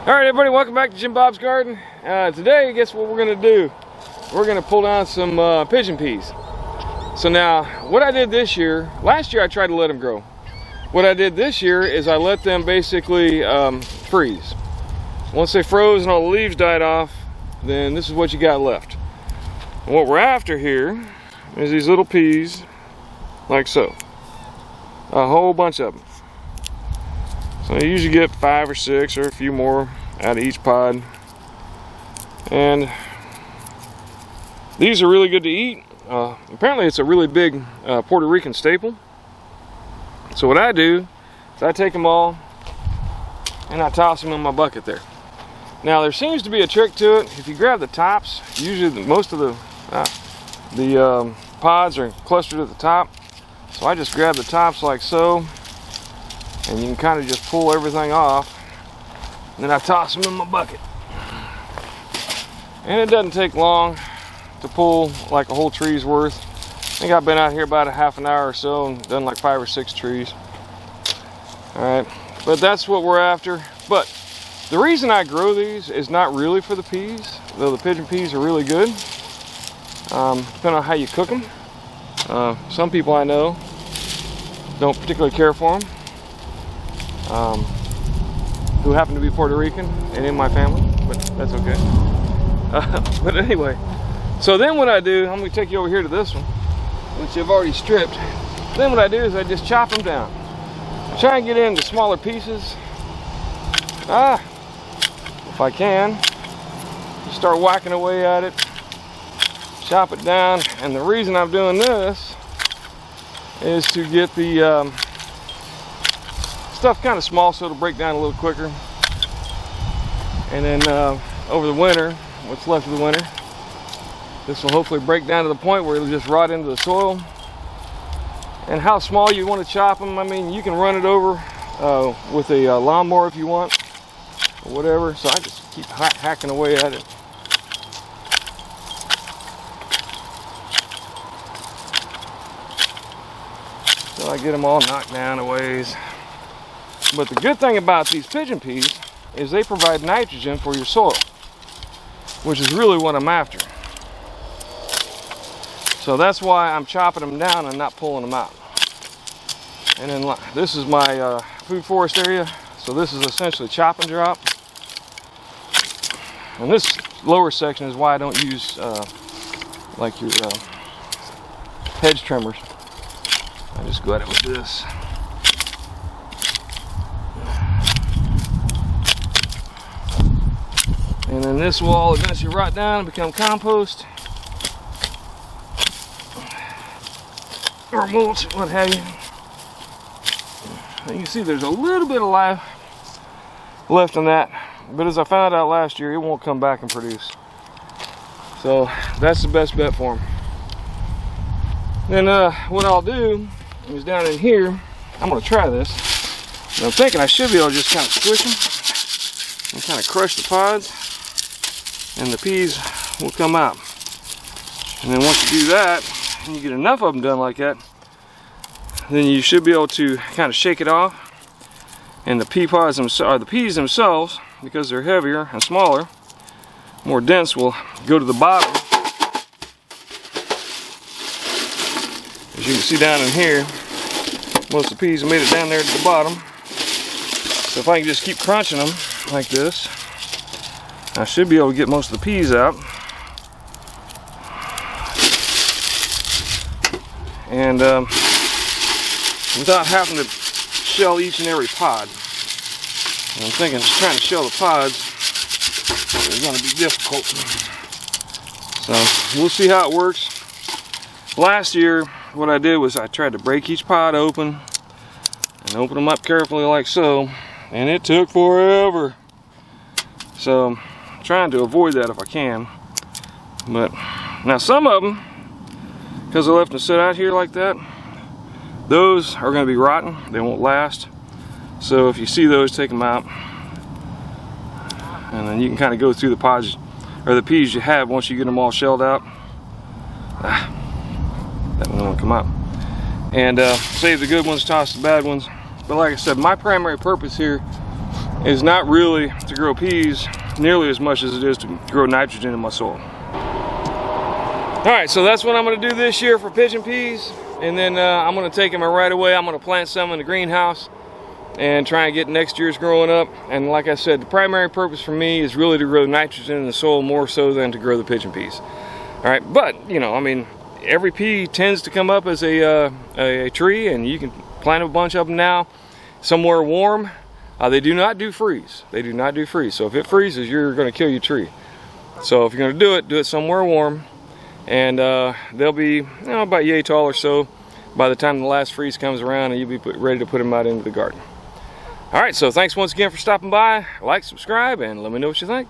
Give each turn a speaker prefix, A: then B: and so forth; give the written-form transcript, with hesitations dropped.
A: Alright everybody, welcome back to Jim Bob's Garden. Today, guess what we're going to do? We're going to pull down some pigeon peas. So now, what I did this year, last year I tried to let them grow. What I did this year is I let them basically freeze. Once they froze and all the leaves died off, then this is what you got left. And what we're after here is these little peas, like so. A whole bunch of them. So you usually get 5 or 6 or a few more out of each pod. And these are really good to eat. Apparently it's a really big Puerto Rican staple. So what I do is I take them all and I toss them in my bucket there. Now there seems to be a trick to it. If you grab the tops, usually most of the pods are clustered at the top. So I just grab the tops like so. And you can kind of just pull everything off. And then I toss them in my bucket. And it doesn't take long to pull like a whole tree's worth. I think I've been out here about a half an hour or so and done like 5 or 6 trees. Alright, but that's what we're after. But the reason I grow these is not really for the peas, though the pigeon peas are really good. Depending on how you cook them. Some people I know don't particularly care for them. Who happen to be Puerto Rican and in my family, but that's okay. But anyway, so then what I do, I'm going to take you over here to this one, which I've already stripped. Then what I do is I just chop them down. I try and get into smaller pieces. If I can, just start whacking away at it, chop it down. And the reason I'm doing this is to get the stuff kind of small so it'll break down a little quicker. And then over the winter, what's left of the winter, this will hopefully break down to the point where it'll just rot into the soil. And how small you want to chop them, I mean, you can run it over with a lawnmower if you want, or whatever. So I just keep hacking away at it. So I get them all knocked down a ways. But the good thing about these pigeon peas is they provide nitrogen for your soil, which is really what I'm after. So that's why I'm chopping them down and not pulling them out. And then this is my food forest area, so this is essentially chop and drop. And this lower section is why I don't use like your hedge trimmers. I just go at it with this. And then this will all eventually rot down and become compost. Or mulch, what have you. And you can see there's a little bit of life left in that. But as I found out last year, it won't come back and produce. So that's the best bet for them. Then what I'll do is down in here, I'm going to try this. And I'm thinking I should be able to just kind of squish them and kind of crush the pods. And the peas will come out. And then once you do that, and you get enough of them done like that, then you should be able to kind of shake it off. And the the peas themselves, because they're heavier and smaller, more dense, will go to the bottom. As you can see down in here, most of the peas have made it down there to the bottom. So if I can just keep crunching them like this, I should be able to get most of the peas out. And without having to shell each and every pod. And I'm thinking trying to shell the pods is going to be difficult. So we'll see how it works. Last year what I did was I tried to break each pod open and open them up carefully like so. And it took forever. So trying to avoid that if I can. But now some of them, because I left them sit out here like that, those are going to be rotten. They won't last. So if you see those, take them out, and then you can kind of go through the pods or the peas you have once you get them all shelled out. That one won't come out. And save the good ones, toss the bad ones. But like I said, my primary purpose here is not really to grow peas nearly as much as it is to grow nitrogen in my soil. Alright, so that's what I'm going to do this year for pigeon peas. And then I'm going to take them right away. I'm going to plant some in the greenhouse and try and get next year's growing up. And like I said, the primary purpose for me is really to grow nitrogen in the soil more so than to grow the pigeon peas. Alright, but, you know, I mean, every pea tends to come up as a tree, and you can plant a bunch of them now somewhere warm. They do not do freeze. They do not do freeze. So if it freezes, you're going to kill your tree. So if you're going to do it somewhere warm. And they'll be, you know, about yay tall or so by the time the last freeze comes around, and you'll be ready to put them out into the garden. All right, so thanks once again for stopping by. Like, subscribe, and let me know what you think.